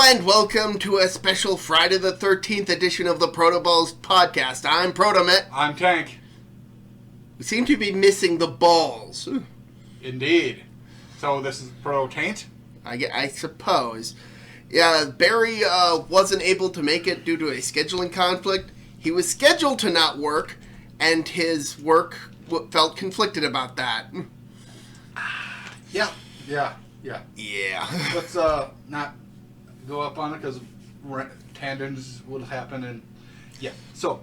Hello and welcome to a special Friday the 13th edition of the ProtoBalls podcast. I'm ProtoMet. I'm Tank. We seem to be missing the balls. Indeed. So this is ProtoTaint? I suppose. Yeah, Barry wasn't able to make it due to a scheduling conflict. He was scheduled to not work, and his work felt conflicted about that. Yeah. Yeah. Let's not go up on it because tandems will happen, and yeah. So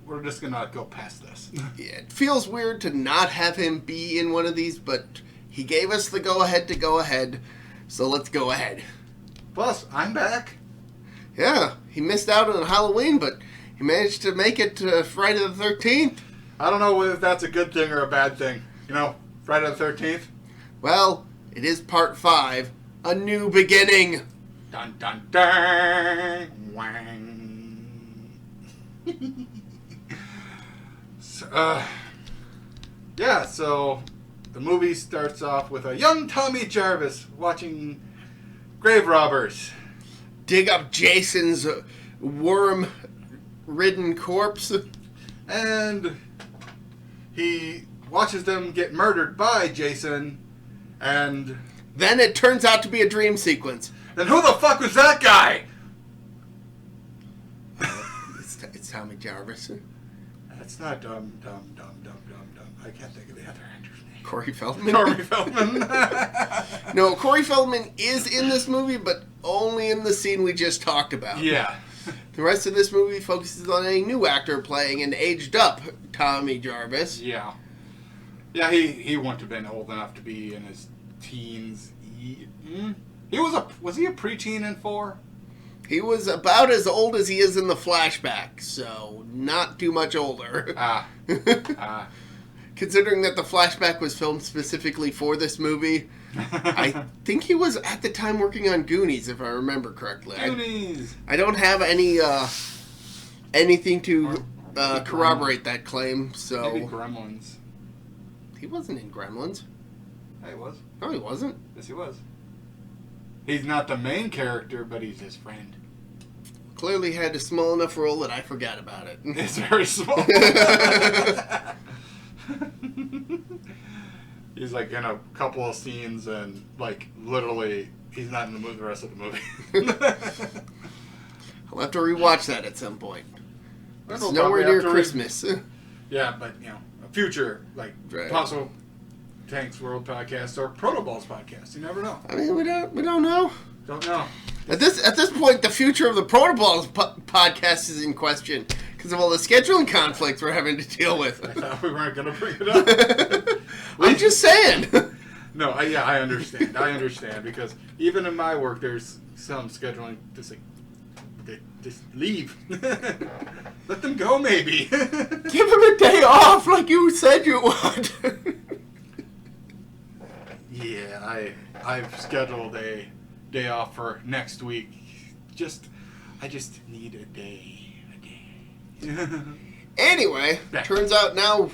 we're just gonna go past this. Yeah, it feels weird to not have him be in one of these, but he gave us the go-ahead to go ahead, so let's go ahead. Plus, I'm back. Yeah, he missed out on Halloween, but he managed to make it to Friday the 13th. I don't know whether that's a good thing or a bad thing. You know, Friday the 13th. Well, it is part 5, A New Beginning. Dun dun dun. Wang. So the movie starts off with a young Tommy Jarvis watching grave robbers Dig up Jason's worm-ridden corpse. and he watches them get murdered by Jason, and Then it turns out to be a dream sequence. then who the fuck was that guy? It's Tommy Jarvis. That's not dumb. I can't think of the other actor's name. Corey Feldman. Corey Feldman. No, Corey Feldman is in this movie, but only in the scene we just talked about. Yeah. The rest of this movie focuses on a new actor playing an aged-up Tommy Jarvis. Yeah. Yeah, he wouldn't have been old enough to be in his teens. He was he a preteen in 4? He was about as old as he is in the flashback, so not too much older. Considering that the flashback was filmed specifically for this movie, I think he was at the time working on Goonies, if I remember correctly. Goonies! I don't have anything to corroborate that claim, so... Maybe Gremlins. He wasn't in Gremlins. Yeah, he was. No, he wasn't. Yes, he was. He's not the main character, but he's his friend. Clearly had a small enough role that I forgot about it. It's very small. He's like in a couple of scenes, and like literally, he's not in the movie the rest of the movie. I'll have to rewatch that at some point. It's We'll nowhere near probably Christmas. Yeah, but a future Right. possible Tank's World podcast or ProtoBalls podcast. You never know. I mean, we don't know. Don't know. At this point, the future of the ProtoBalls podcast is in question because of all the scheduling conflicts we're having to deal with. I thought we weren't going to bring it up. I'm just saying. No, I understand. I understand because even in my work, there's some scheduling. Just leave. Let them go, maybe. Give him a day off, like you said you would. Yeah, I've scheduled a day off for next week. I just need a day. Anyway, turns out now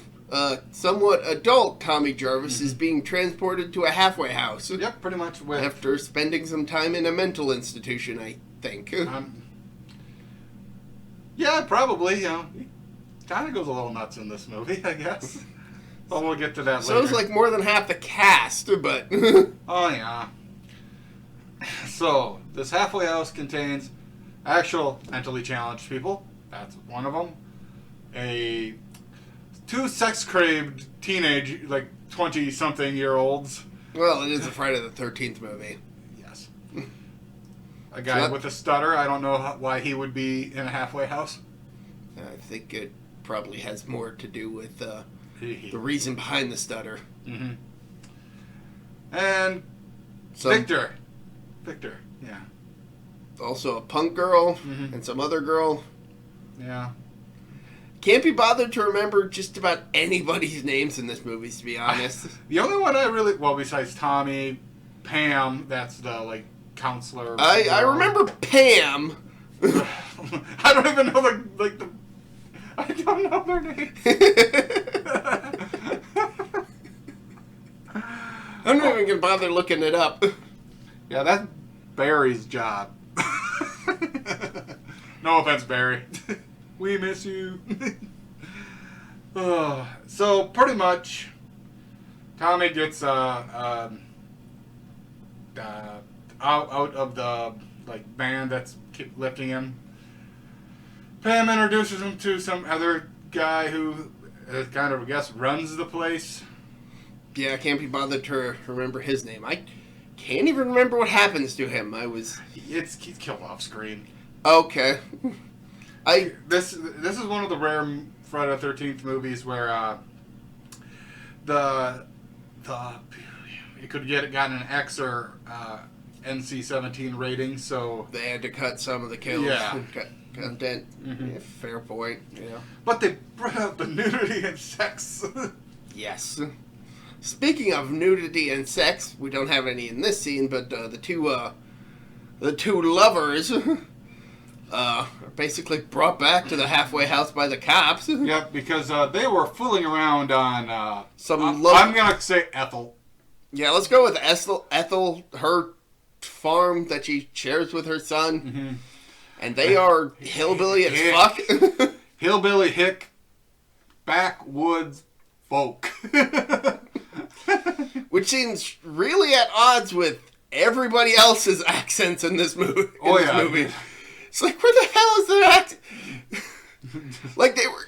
somewhat adult Tommy Jarvis is being transported to a halfway house. Yep, pretty much. After spending some time in a mental institution, I think. Yeah, probably. He kind of goes a little nuts in this movie, I guess. But we'll get to that later. Sounds like more than half the cast, but... Oh, yeah. So, this halfway house contains actual mentally challenged people. That's one of them. 2 sex-craved teenage, 20-something-year-olds. Well, it is a Friday the 13th movie. Yes. A guy with a stutter. I don't know why he would be in a halfway house. I think it probably has more to do with the reason behind the stutter. Mm-hmm. And Victor, yeah. Also a punk girl and some other girl. Yeah. Can't be bothered to remember just about anybody's names in this movie, to be honest. The only one besides Tommy, Pam, that's the, counselor. I remember Pam. I don't even know I don't know their names. I'm not even gonna bother looking it up. Yeah, that's Barry's job. No offense, Barry. We miss you. So pretty much, Tommy gets out of the band that's keep lifting him. Pam introduces him to some other guy who kind of, I guess, runs the place. Yeah, I can't be bothered to remember his name. I can't even remember what happens to him. He's killed off screen. Okay. This is one of the rare Friday the 13th movies where it could gotten an X or NC-17 rating, so they had to cut some of the kills. Yeah. Content. Yeah, fair point. Yeah. But they brought out the nudity and sex. Yes. Speaking of nudity and sex, we don't have any in this scene, but the two lovers are basically brought back to the halfway house by the cops. Yep, because they were fooling around on I'm gonna say Ethel. Yeah, let's go with Ethel, her farm that she shares with her son. Mm-hmm. And they are hillbilly as fuck. Hillbilly hick backwoods folk. Which seems really at odds with everybody else's accents in this movie. Movie. It's like, where the hell is their accent? Like, they were...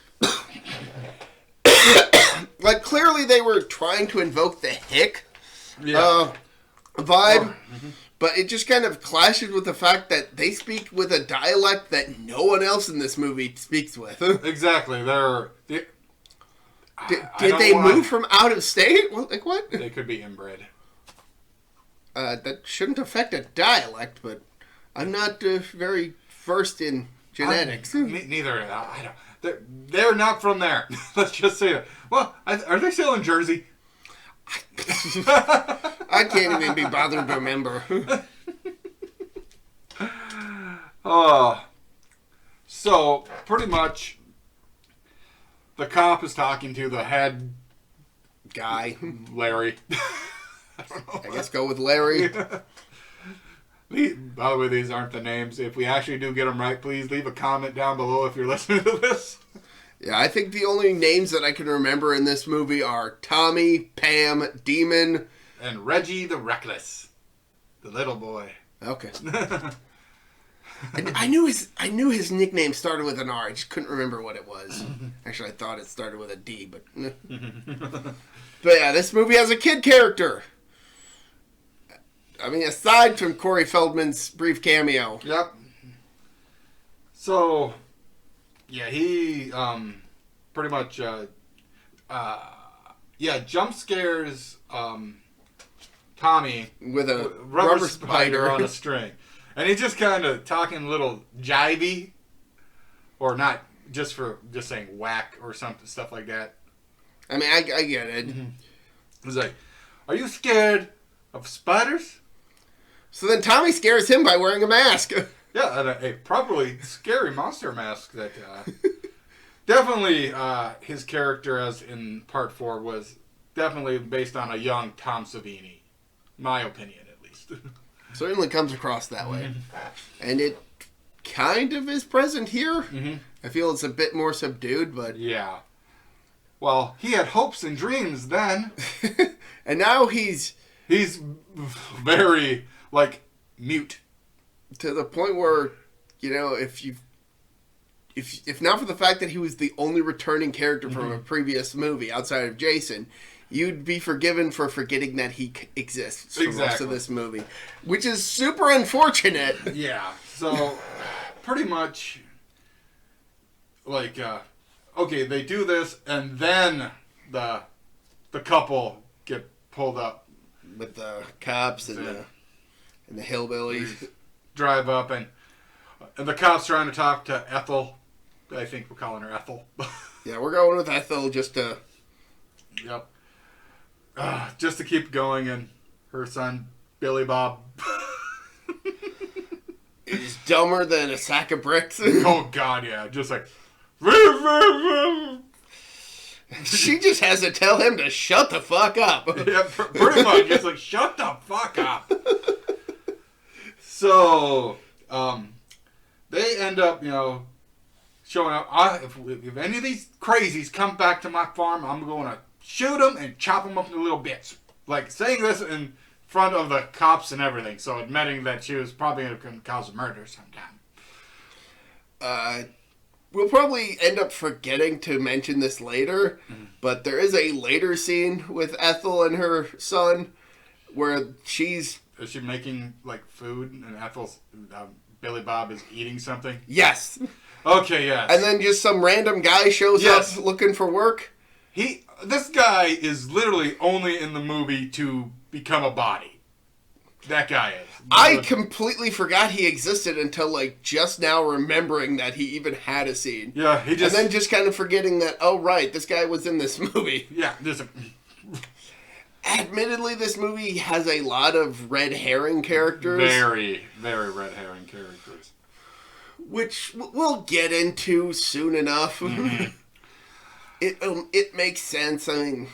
like, clearly they were trying to invoke the hick vibe. Mm-hmm. But it just kind of clashes with the fact that they speak with a dialect that no one else in this movie speaks with. Exactly. Did they move from out of state? Like what? They could be inbred. That shouldn't affect a dialect, but I'm not very versed in genetics. Neither. I don't. They're not from there. Let's just say that. Well, are they still in Jersey? I can't even be bothered to remember. So pretty much, the cop is talking to the head guy, Larry. I guess go with Larry. By the way, these aren't the names. If we actually do get them right, please leave a comment down below if you're listening to this. Yeah, I think the only names that I can remember in this movie are Tommy, Pam, Demon, and Reggie the Reckless, the little boy. Okay. I knew his nickname started with an R. I just couldn't remember what it was. Actually, I thought it started with a D, but but yeah, this movie has a kid character. I mean, aside from Corey Feldman's brief cameo. Yep. So, yeah, he pretty much jump scares Tommy with a rubber spider on a string. And he's just kind of talking a little jivey, or not, just saying whack or something, stuff like that. I mean, I get it. Mm-hmm. He's like, "Are you scared of spiders?" So then Tommy scares him by wearing a mask. Yeah, and a properly scary monster mask that definitely his character, as in part 4, was definitely based on a young Tom Savini. My opinion, at least. Certainly comes across that way. And it kind of is present here. Mm-hmm. I feel it's a bit more subdued, but... Yeah. Well, he had hopes and dreams then. And now he's very, mute. To the point where, if not for the fact that he was the only returning character from a previous movie outside of Jason... You'd be forgiven for forgetting that he exists for most of this movie. Which is super unfortunate. Yeah. So, pretty much, okay, they do this, and then the couple get pulled up. With the cops and the hillbillies. Drive up, and the cops trying to talk to Ethel. I think we're calling her Ethel. Yeah, we're going with Ethel just to... Yep. Just to keep going, and her son, Billy Bob. He's dumber than a sack of bricks. Oh, God, yeah. Just like... She just has to tell him to shut the fuck up. Yeah, pretty much. Just like, shut the fuck up. So, they they end up, showing up. If any of these crazies come back to my farm, I'm going to shoot them and chop them up into little bits. Like, saying this in front of the cops and everything, so admitting that she was probably going to cause a murder sometime. We'll probably end up forgetting to mention this later, but there is a later scene with Ethel and her son where she's... Is she making, like, food, and Ethel's... Billy Bob is eating something? Yes. Okay, yes. And then just some random guy shows up looking for work. This guy is literally only in the movie to become a body. That guy is. I completely forgot he existed until, like, just now remembering that he even had a scene. Yeah, he just... And then just kind of forgetting that, oh, right, this guy was in this movie. Yeah, there's a... Admittedly, this movie has a lot of red herring characters. Very, very red herring characters. Which we'll get into soon enough. Mm-hmm. It makes sense. I mean...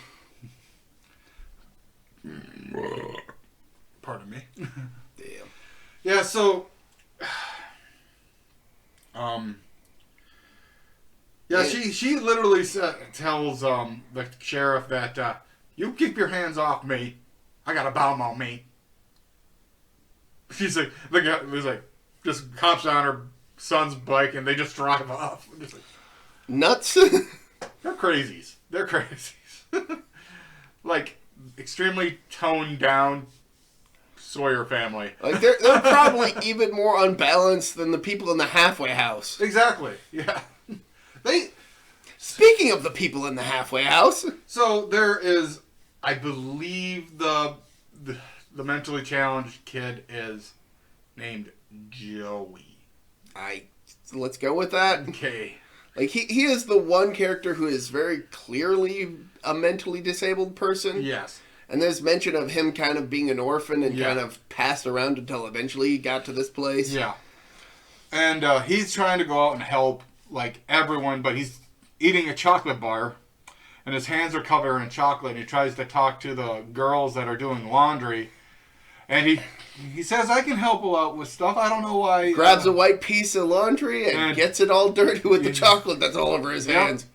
Pardon me. Damn. Yeah, so... she literally tells the sheriff that... you keep your hands off me. I got a bomb on me. She's like, the guy was like, just hops on her son's bike and they just drive off. Just like, nuts. They're crazies. They're crazies. Like, extremely toned down Sawyer family. Like, they're probably even more unbalanced than the people in the halfway house. Exactly. Yeah. Speaking of the people in the halfway house. So there is, I believe the mentally challenged kid is named Joey. Let's go with that. Okay. Like, he is the one character who is very clearly a mentally disabled person. Yes. And there's mention of him kind of being an orphan and kind of passed around until eventually he got to this place. Yeah. And he's trying to go out and help, like, everyone, but he's eating a chocolate bar, and his hands are covered in chocolate, and he tries to talk to the girls that are doing laundry, and he says, I can help you out with stuff. I don't know why. Grabs a white piece of laundry and gets it all dirty with the chocolate that's all over his hands.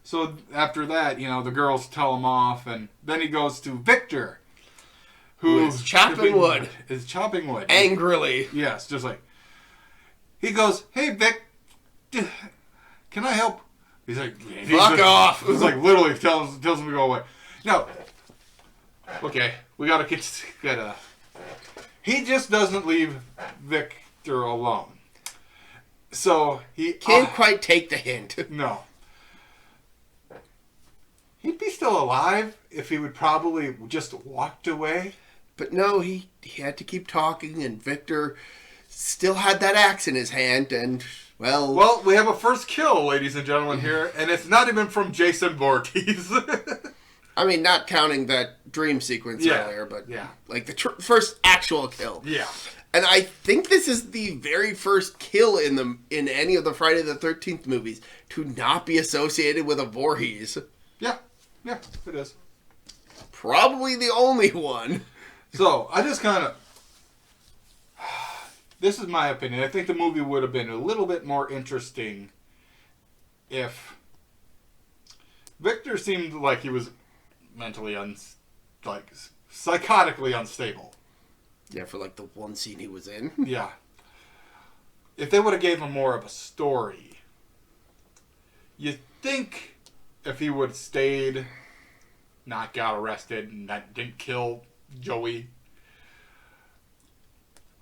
So after that, the girls tell him off, and then he goes to Victor, who is chopping wood. Is chopping wood. Angrily. Yes, just like, he goes, hey, Vic, can I help? He's like, fuck off. He's like, literally tells him to go away. No. Okay, we gotta get he just doesn't leave Victor alone. So he can't quite take the hint. No. He'd be still alive if he would probably just walked away. But no, he had to keep talking, and Victor still had that axe in his hand, and, well... Well, we have a first kill, ladies and gentlemen, here, and it's not even from Jason Voorhees. I mean, not counting that dream sequence earlier, but, like, the first actual kill. Yeah. And I think this is the very first kill in any of the Friday the 13th movies to not be associated with a Voorhees. Yeah, it is. Probably the only one. So, I just kind of... This is my opinion. I think the movie would have been a little bit more interesting if Victor seemed like he was mentally psychotically unstable. Yeah, for like the one scene he was in. Yeah. If they would have gave him more of a story, you think if he would have stayed, not got arrested, and that didn't kill Joey.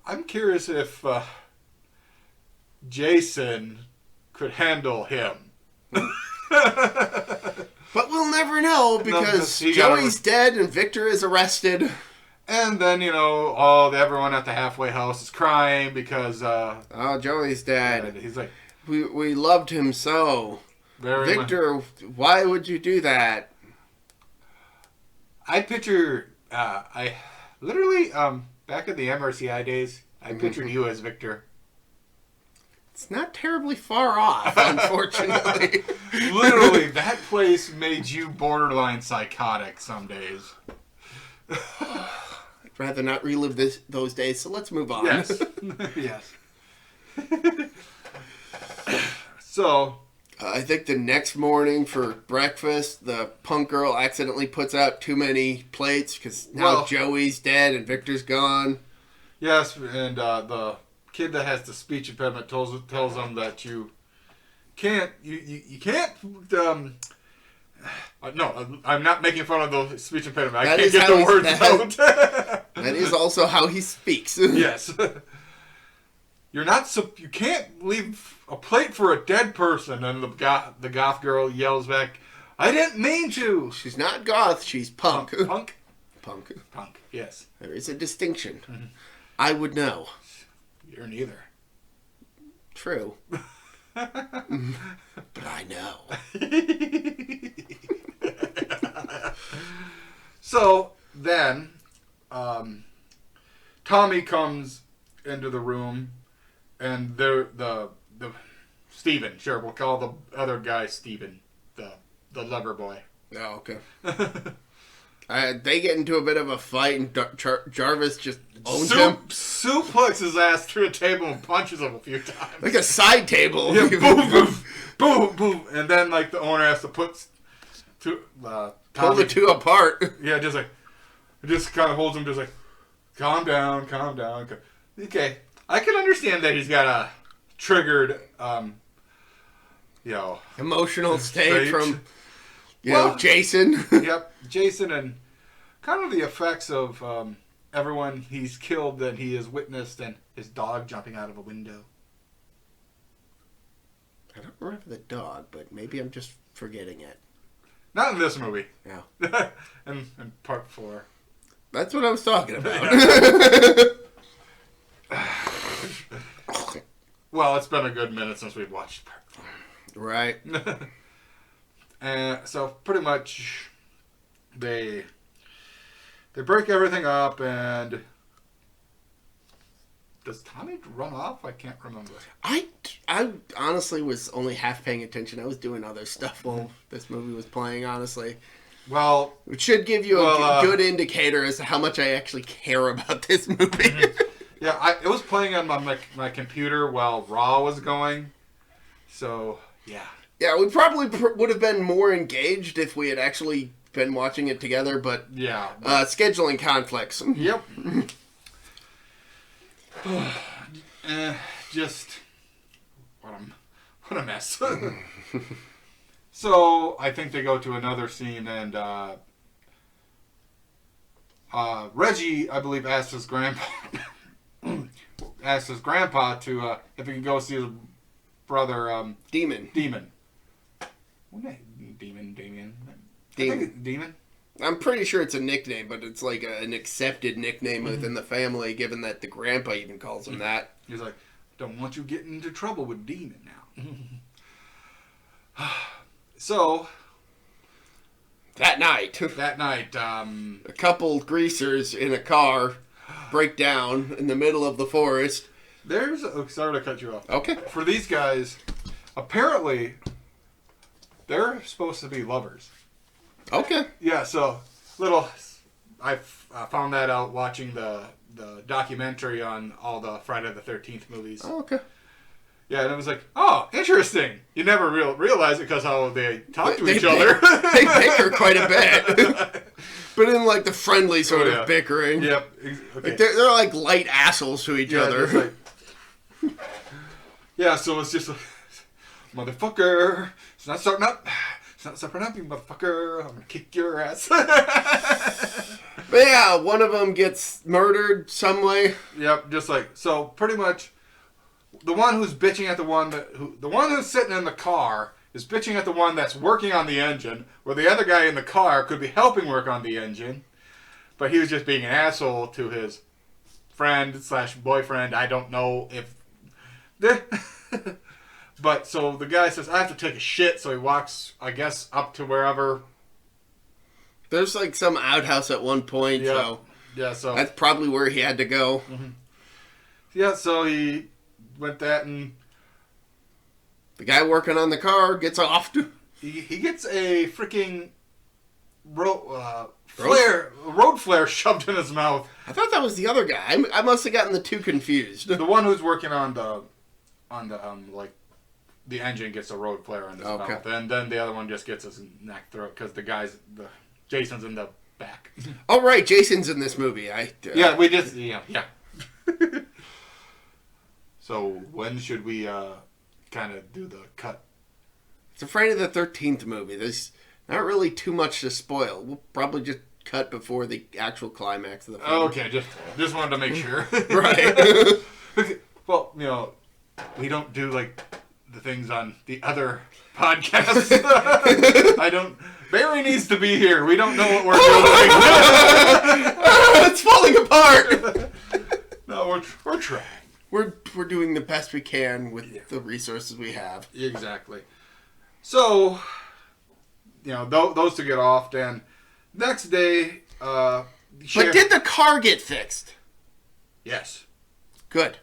I'm curious if Jason could handle him. But we'll never know because Joey's dead and Victor is arrested. And then, everyone at the halfway house is crying because... Joey's dead. He's like... We loved him so. Victor, why would you do that? I picture... I literally... back in the MRCI days, I pictured you as Victor. It's not terribly far off, unfortunately. Literally, that place made you borderline psychotic some days. I'd rather not relive those days, so let's move on. Yes. Yes. So, I think the next morning for breakfast, the punk girl accidentally puts out too many plates because now Joey's dead and Victor's gone. yes, and the kid that has the speech impediment tells them that you can't. No, I'm not making fun of the speech impediment. I can't get the words out. That is also how he speaks. Yes. You can't leave a plate for a dead person. And the goth girl yells back, "I didn't mean to." She's not goth, she's punk. Punk? Punk. Punk, yes. There is a distinction. Mm-hmm. I would know. You're neither. True. But I know. So then, Tommy comes into the room, and the Steven, sure, we'll call the other guy Steven, the lover boy. Oh, okay. They get into a bit of a fight, and Jarvis just owns him. Suplexes his ass through a table and punches him a few times. Like a side table. Yeah, boom, boom, boom, boom. And then, like, the owner has to pull the two apart. Yeah, just kind of holds him, just like, calm down. Okay, I can understand that he's got a triggered, emotional state from, Jason. Yep, Jason, and kind of the effects of everyone he's killed that he has witnessed, and his dog jumping out of a window. I don't remember the dog, but maybe I'm just forgetting it. Not in this movie. No. in part 4. That's what I was talking about. Well, it's been a good minute since we've watched part 4. Right. So pretty much they break everything up, and does Tommy run off? I can't remember. I honestly was only half paying attention. I was doing other stuff while this movie was playing, honestly. Well, it should give you a good indicator as to how much I actually care about this movie. Yeah, it was playing on my computer while Raw was going. So, yeah. Yeah, we probably would have been more engaged if we had actually been watching it together, but yeah, scheduling conflicts. Yep. Just what a mess. So I think they go to another scene, and Reggie, I believe, asked his grandpa to if he could go see his brother Demon. Damien. I think it's Demon. I'm pretty sure it's a nickname, but it's like an accepted nickname within the family, given that the grandpa even calls him that. He's like, don't want you getting into trouble with Demon now. So, that night, a couple greasers in a car break down in the middle of the forest. Sorry to cut you off. Okay. For these guys, apparently, they're supposed to be lovers. Okay. Yeah, so, I found that out watching the documentary on all the Friday the 13th movies. Oh, okay. Yeah, and it was like, oh, interesting. You never realize it because how they talk to each other. They bicker quite a bit. But in like the friendly sort of bickering. Yep. Okay. Like they're like light assholes to each other. Yeah, so it's just like, motherfucker, it's not starting up. It's not starting up, you motherfucker. I'm going to kick your ass. But yeah, one of them gets murdered some way. Yep, just like, so pretty much the one who's bitching at the one who's sitting in the car is bitching at the one that's working on the engine, where the other guy in the car could be helping work on the engine, but he was just being an asshole to his friend/boyfriend. I don't know if... But, so the guy says, I have to take a shit, so he walks, I guess, up to wherever. There's like some outhouse at one point, so... Yeah, so... That's probably where he had to go. Mm-hmm. Yeah, so he went that, and... The guy working on the car gets off. He gets a freaking road flare shoved in his mouth. I thought that was the other guy. I must have gotten the two confused. The one who's working on the on the like the engine gets a road flare on his Okay. belt, and then the other one just gets his neck throat because Jason's in the back. Oh right, Jason's in this movie. Yeah, we just yeah. So when should we kind of do the cut? It's a Friday the 13th movie. There's not really too much to spoil. We'll probably just cut before the actual climax of the film. Okay, just wanted to make sure. Right. Well, we don't do like the things on the other podcasts. I don't. Barry needs to be here. We don't know what we're doing. It's falling apart. No, we're trying. We're doing the best we can with the resources we have. Exactly. So, those two get off, and next day, But did the car get fixed? Yes. Good.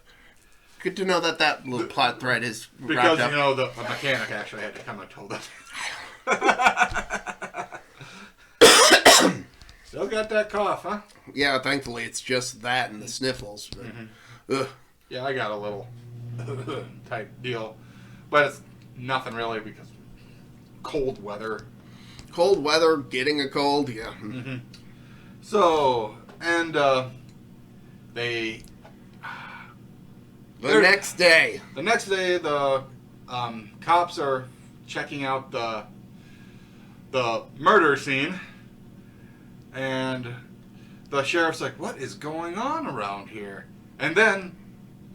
Good to know that little plot thread is Because, wrapped up. the mechanic actually had to come and told us. Still got that cough, huh? Yeah, thankfully it's just that and the sniffles. But, ugh. Yeah, I got a little type deal. But it's nothing really because cold weather. Cold weather, getting a cold, yeah. Mm-hmm. So, and they... The next day, the cops are checking out the murder scene, and the sheriff's like, "What is going on around here?" And then,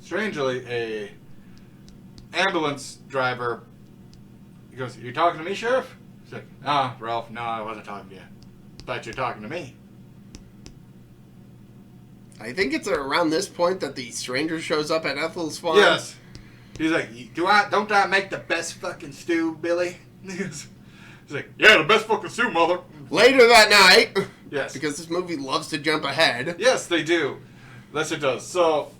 strangely, a ambulance driver, he goes, "You talking to me, Sheriff?" He's like, Ralph, no, I wasn't talking to you. Thought you were talking to me." I think it's around this point that the stranger shows up at Ethel's farm. Yes. He's like, don't I make the best fucking stew, Billy? He's like, yeah, the best fucking stew, mother. Later that night. Yes. Because this movie loves to jump ahead. Yes, they do. Yes, it does. So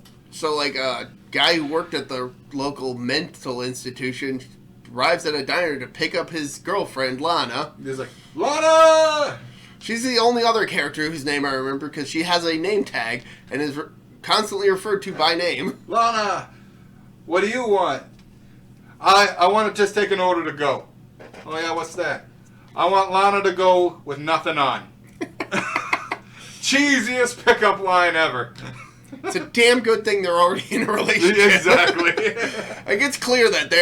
like a guy who worked at the local mental institution arrives at a diner to pick up his girlfriend, Lana. he's like, Lana! She's the only other character whose name I remember because she has a name tag and is constantly referred to by name. Lana, what do you want? I want to just take an order to go. Oh, yeah, what's that? I want Lana to go with nothing on. Cheesiest pickup line ever. It's a damn good thing they're already in a relationship. Exactly. Like, it's clear that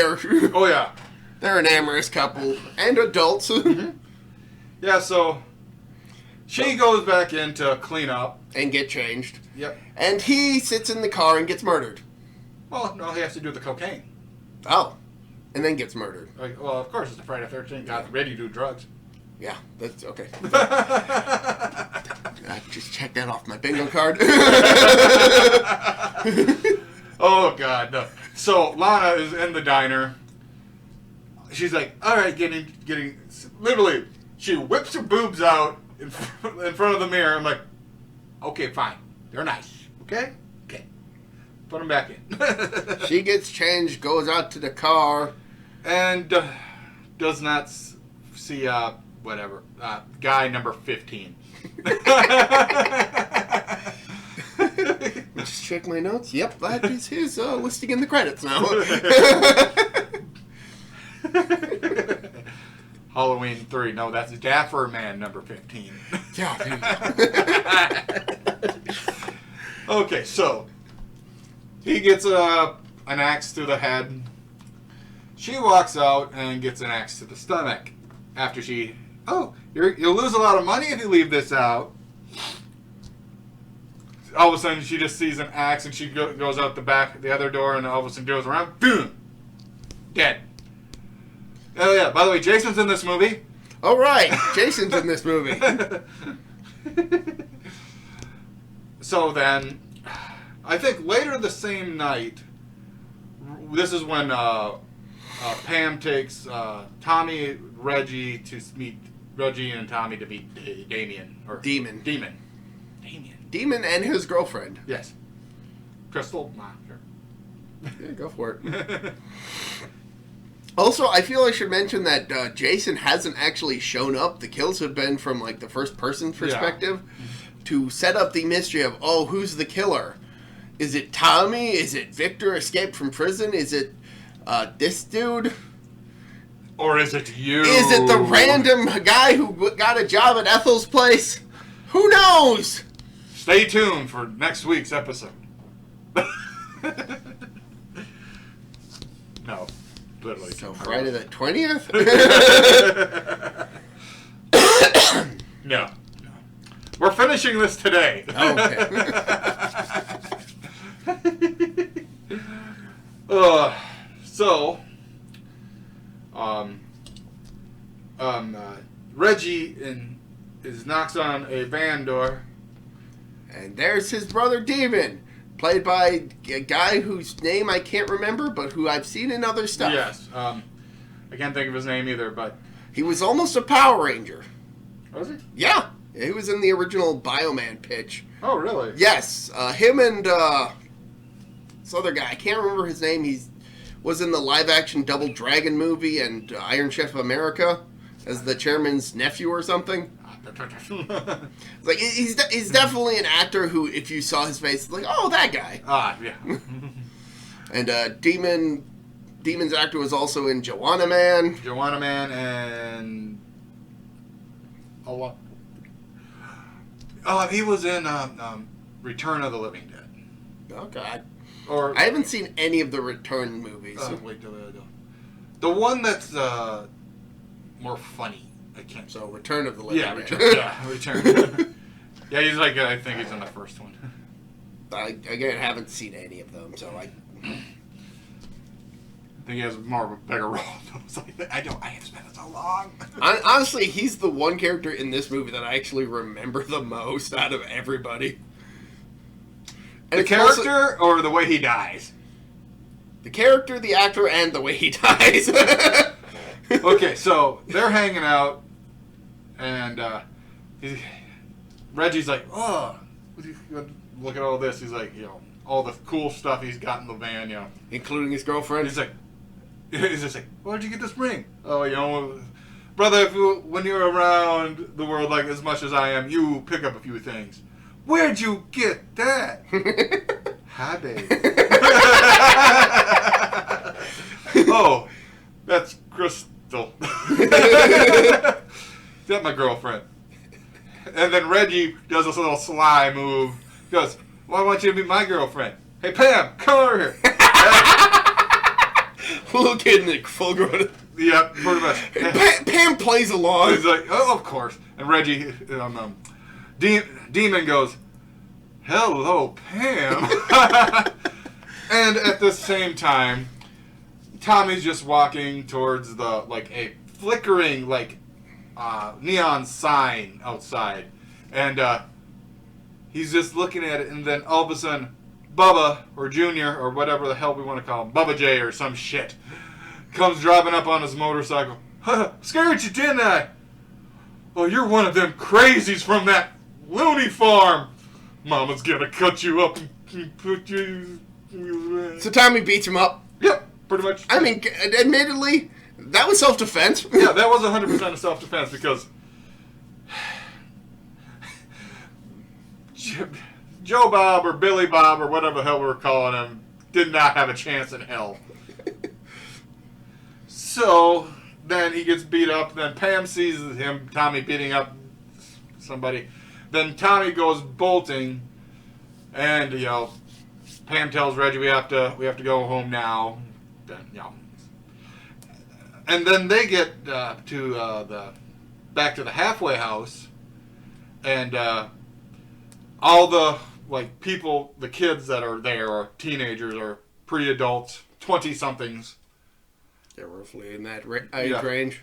Oh, yeah. they're an amorous couple and adults. Mm-hmm. Yeah, so she goes back in to clean up. And get changed. Yep. And he sits in the car and gets murdered. Well, no, he has to do the cocaine. Oh. And then gets murdered. Like, well, of course, it's a Friday the 13th. Got ready to do drugs. Yeah, that's okay. I just checked that off my bingo card. Oh, God, no. So, Lana is in the diner. She's like, all right, getting, literally, she whips her boobs out in front of the mirror. I'm like, okay, fine. They're nice. Okay? Okay. Put them back in. She gets changed, goes out to the car. And does not see, guy number 15. Just check my notes. Yep, that is his listing in the credits now. Halloween 3. No, that's Dapper Man number 15. Yeah. Okay, so he gets an axe to the head. She walks out and gets an axe to the stomach. After she, you'll lose a lot of money if you leave this out. All of a sudden, she just sees an axe and she goes out the other door, and all of a sudden goes around, boom, dead. Oh yeah. By the way, Jason's in this movie. All right, Jason's in this movie. So then, I think later the same night, this is when Pam takes Tommy, Reggie to meet Reggie and Tommy to meet Damien or Demon. Damien And his girlfriend. Yes. Crystal. Nah, sure. Yeah, go for it. Also, I feel I should mention that Jason hasn't actually shown up. The kills have been from like the first person perspective to set up the mystery of who's the killer. Is it Tommy? Is it Victor escaped from prison? Is it this dude? Or is it you? Is it the random guy who got a job at Ethel's place? Who knows? Stay tuned for next week's episode. No, literally. So Friday the 20th? No. We're finishing this today. Okay. Reggie knocks on a van door. And there's his brother Demon, played by a guy whose name I can't remember, but who I've seen in other stuff. Yes. I can't think of his name either, but... He was almost a Power Ranger. Was he? Yeah. He was in the original Bioman pitch. Oh, really? Yes. Him and this other guy, I can't remember his name. He was in the live-action Double Dragon movie and Iron Chef of America as the chairman's nephew or something. Like he's definitely an actor who, if you saw his face, like, oh, that guy. Yeah. And Demon's actor was also in Joanna Man. Joanna Man and a lot. Oh, he was in Return of the Living Dead. Oh God. Or I haven't seen any of the Return movies. Wait, the one that's more funny. I can't. So Return of the Living Dead. Return. Yeah, he's like I think he's in the first one. I again haven't seen any of them, so I think he has more of a bigger role. I have spent it so long. Honestly, he's the one character in this movie that I actually remember the most out of everybody. And the character or the way he dies? The character, the actor, and the way he dies. Okay, so they're hanging out, and Reggie's like, oh, look at all this. He's like, all the cool stuff he's got in the van, Including his girlfriend. He's just like, where'd you get this ring? Oh, brother, when you're around the world like as much as I am, you pick up a few things. Where'd you get that? Hi, baby. Oh, that's Crystal. That's my girlfriend. And then Reggie does this little sly move. He goes, well, I want you to meet my girlfriend. Hey, Pam, come over here. Little kid in the full grown. Yeah, pretty much. Pam plays along. He's like, oh, of course. And Reggie, Demon goes, hello, Pam. And at the same time, Tommy's just walking towards a flickering, neon sign outside. And he's just looking at it, and then all of a sudden, Bubba, or Junior, or whatever the hell we want to call him, Bubba J or some shit, comes driving up on his motorcycle. Scared you, didn't I? Oh, you're one of them crazies from that loony farm. Mama's gonna cut you up and put you... So Tommy beats him up. Yep, pretty much. I mean, admittedly, that was self-defense. Yeah, that was 100% of self-defense because... Joe Bob or Billy Bob or whatever the hell we were calling him did not have a chance in hell. So then he gets beat up. Then Pam sees him, Tommy, beating up somebody. Then Tommy goes bolting, and Pam tells Reggie we have to go home now. Then and then they get back to the halfway house, and all the people, the kids that are there are teenagers or pre-adults, 20-somethings. They're roughly in that age range.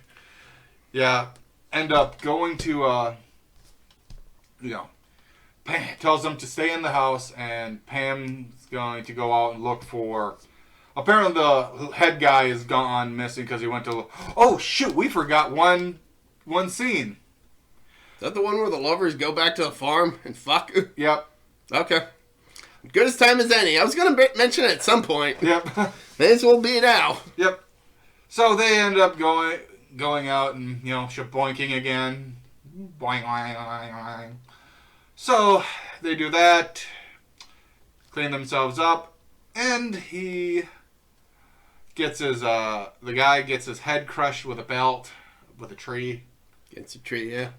Yeah, end up going to Pam tells them to stay in the house, and Pam's going to go out and look for. Apparently, the head guy is gone, missing because he went to. Oh shoot! We forgot one scene. Is that the one where the lovers go back to the farm and fuck? Yep. Okay. Good as time as any. I was going to mention it at some point. Yep. May as well be now. Yep. So they end up going out and, shaboinking again. Boing, boing, boing, boing. So they do that. clean themselves up, and he gets his the guy gets his head crushed with a belt with a tree. Against a tree, yeah.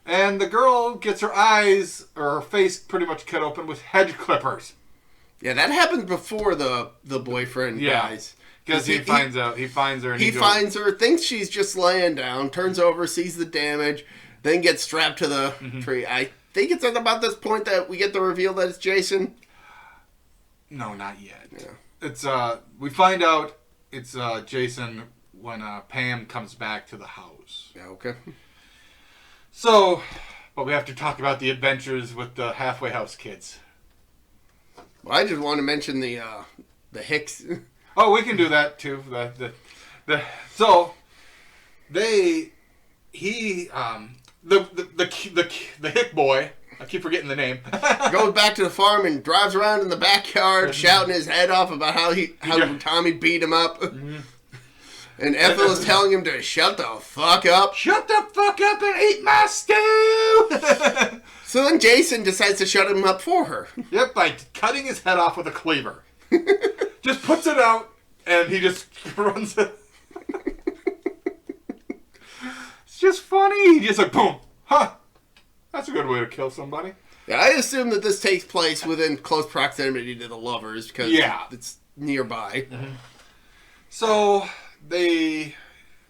And the girl gets her eyes or her face pretty much cut open with hedge clippers. Yeah, that happens before the boyfriend dies. Because he finds her. And he finds her, thinks she's just laying down, turns over, sees the damage, then gets strapped to the tree. I think it's at about this point that we get the reveal that it's Jason. No, not yet. Yeah. It's we find out it's Jason when Pam comes back to the house. Yeah, okay. So, but we have to talk about the adventures with the halfway house kids. Well, I just want to mention the Hicks. Oh, we can do that too. So the hick boy. I keep forgetting the name. Goes back to the farm and drives around in the backyard, shouting his head off about how Tommy beat him up. Mm-hmm. And Ethel is telling him to shut the fuck up. Shut the fuck up and eat my stew! So then Jason decides to shut him up for her. Yep, by cutting his head off with a cleaver. Just puts it out, and he just runs it. It's just funny. He just like, boom. Huh. That's a good way to kill somebody. Yeah, I assume that this takes place within close proximity to the lovers, because it's nearby. Mm-hmm. So...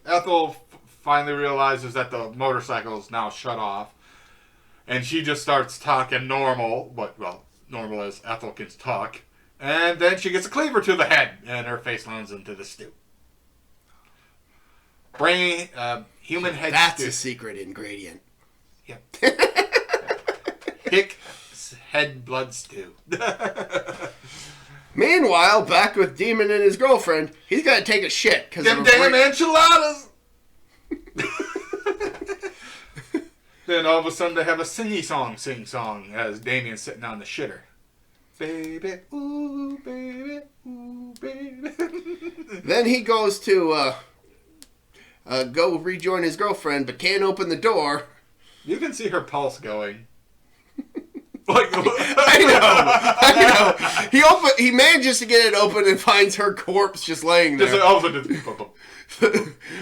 Ethel finally realizes that the motorcycle is now shut off, and she just starts talking normal, normal as Ethel can talk, and then she gets a cleaver to the head, and her face lands into the stew. Human head That's stew. a secret ingredient. Yep. Hick head blood stew. Meanwhile, back with Demon and his girlfriend, he's got to take a shit. Them damn enchiladas! Then all of a sudden they have a sing song as Damien's sitting on the shitter. Baby, ooh, baby, ooh, baby. Then he goes to go rejoin his girlfriend, but can't open the door. You can see her pulse going. Like, I know. He manages to get it open and finds her corpse just laying there.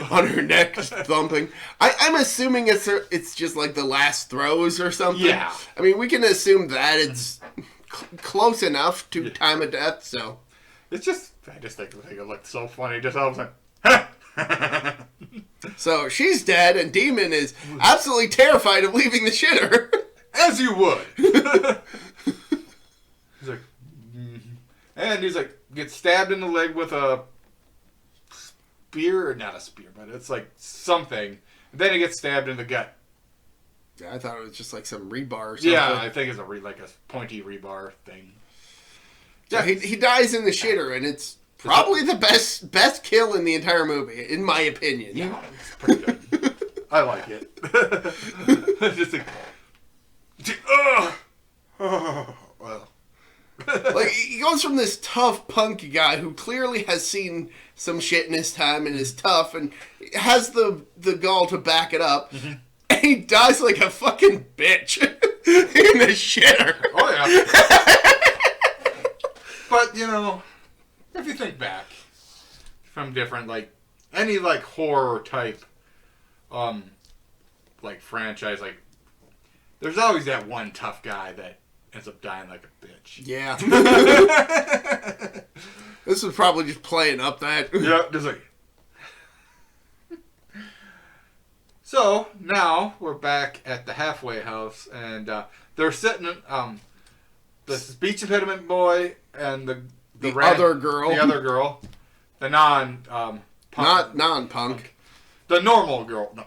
On her neck, just thumping. I'm assuming it's just like the last throes or something. Yeah. I mean, we can assume that it's close enough to time of death, so. It's just, I just think it looked so funny. Just all of a sudden, So she's dead, and Demon is absolutely terrified of leaving the shitter. As you would. He's like, and he's like, gets stabbed in the leg with a spear, or not a spear, but it's like something. And then he gets stabbed in the gut. Yeah, I thought it was just like some rebar or something. Yeah, I think it's like a pointy rebar thing. Yeah, so he dies in the shitter, and it's probably the best kill in the entire movie, in my opinion. Yeah, it's pretty good. I like it. Just like, well. Like, he goes from this tough punk guy who clearly has seen some shit in his time and is tough and has the gall to back it up, and he dies like a fucking bitch in the shitter. Oh yeah. But if you think back from different any horror type franchise, there's always that one tough guy that ends up dying like a bitch. Yeah. This was probably just playing up that. Yeah, just like. So, now we're back at the halfway house, and they're sitting, the speech impediment boy and the other girl. The other girl. The non-punk. Not non-punk. The normal girl. No,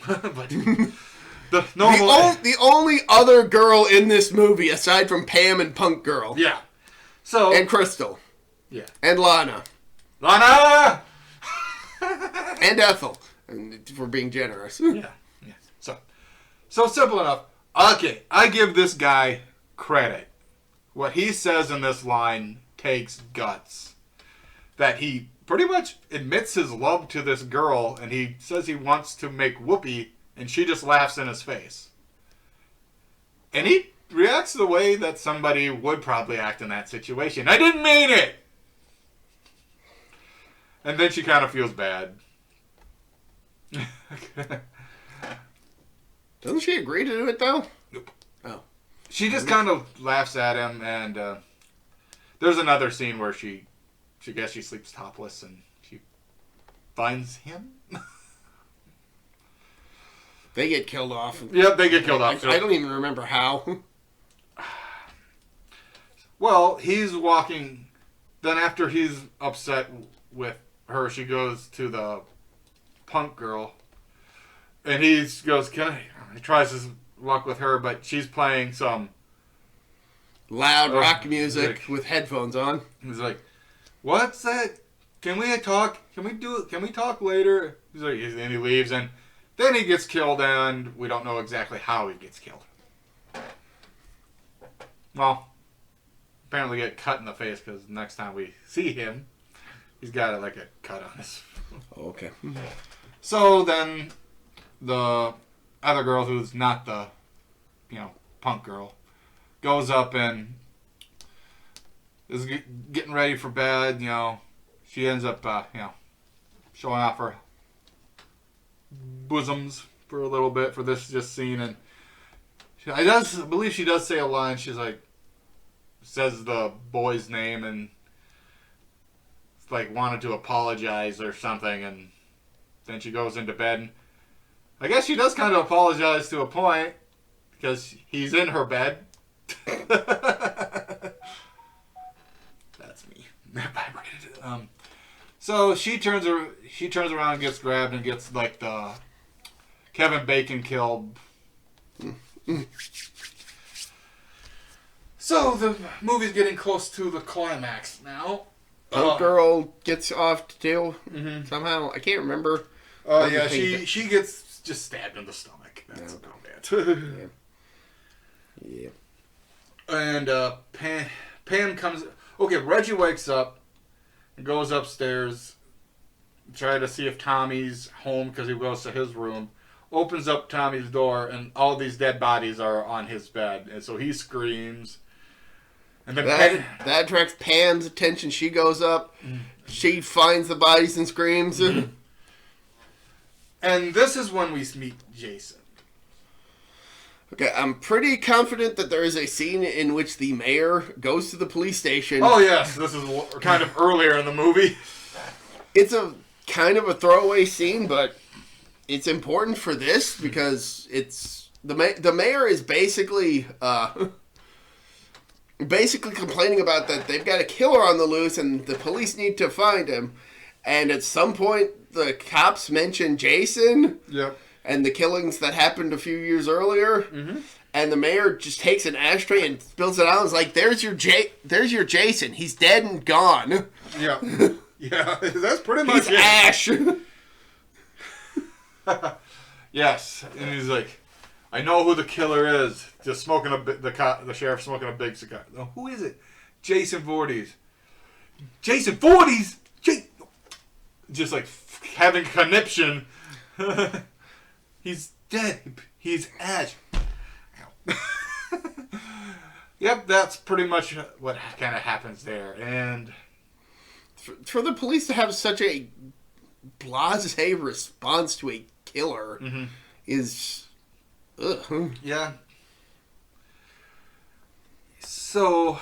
but... The normal... The only other girl in this movie, aside from Pam and Punk Girl. Yeah. So... And Crystal. Yeah. And Lana. Lana! And Ethel. And if we're being generous. Yeah. So simple enough. Okay, I give this guy credit. What he says in this line takes guts. That he pretty much admits his love to this girl, and he says he wants to make Whoopi, and she just laughs in his face. And he reacts the way that somebody would probably act in that situation. I didn't mean it! And then she kind of feels bad. Doesn't she agree to do it, though? Nope. Oh. She just kind of laughs at him, and there's another scene where she sleeps topless, and she finds him. They get killed off. Yep, they get killed off. I don't even remember how. Well, he's walking. Then after he's upset with her, she goes to the punk girl. And he goes, he tries to walk with her, but she's playing some Loud rock music with headphones on. He's like, what's that? Can we talk? Can we talk later? He's like, and he leaves, and then he gets killed, and we don't know exactly how he gets killed. Well, apparently get cut in the face, because next time we see him, he's got like a cut on his. Oh, okay. So then the other girl, who's not the, punk girl, goes up and is getting ready for bed. She ends up, showing off her bosoms for a little bit for this just scene, and I believe she does say a line. She's like, says the boy's name and like wanted to apologize or something, and then she goes into bed. And I guess she does kind of apologize to a point because he's in her bed. That's me. That vibrated. So she turns around and gets grabbed and gets like the Kevin Bacon killed. So the movie's getting close to the climax now. Punk girl gets off to jail somehow. I can't remember. Oh yeah, she gets just stabbed in the stomach. That's about it. Yeah. And Pam comes. Okay, Reggie wakes up and goes upstairs, try to see if Tommy's home because he goes to his room. Opens up Tommy's door, and all these dead bodies are on his bed, and so he screams. And then that attracts Pam's attention. She goes up. She finds the bodies and screams. And this is when we meet Jason. Okay, I'm pretty confident that there is a scene in which the mayor goes to the police station. Oh yes, this is kind of earlier in the movie. It's a kind of a throwaway scene, but it's important for this because it's the mayor is basically complaining about that they've got a killer on the loose and the police need to find him. And at some point, the cops mention Jason. Yep. And the killings that happened a few years earlier. Mm-hmm. And the mayor just takes an ashtray and spills it out and is like, there's your Jason. He's dead and gone. Yeah. Yeah, that's pretty much He's ash. Yes. And he's like, I know who the killer is. Just smoking the sheriff smoking a big cigar. Oh, who is it? Jason Voorhees. Jason Voorhees? Just like having conniption. He's dead. He's ash. Yep, that's pretty much what kind of happens there. And for the police to have such a blasé response to a killer is... Ugh. Yeah. So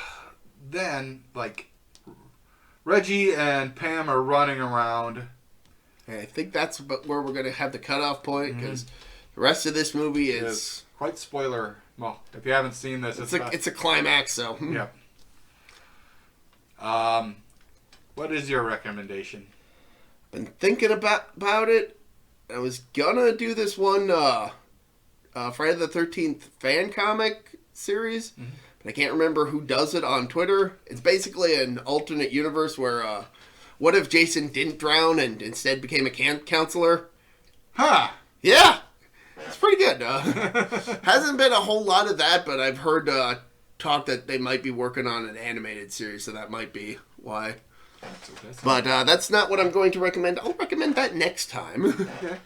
then, like, Reggie and Pam are running around. And I think that's where we're going to have the cutoff point because the rest of this movie is quite spoiler. Well, if you haven't seen this, it's a climax. So yeah. What is your recommendation? Been thinking about it. I was gonna do this one Friday the 13th fan comic series, but I can't remember who does it on Twitter. It's basically an alternate universe where what if Jason didn't drown and instead became a counselor? Huh. Yeah. It's pretty good. Hasn't been a whole lot of that, but I've heard talk that they might be working on an animated series, so that might be why. But that's not what I'm going to recommend. I'll recommend that next time. Okay.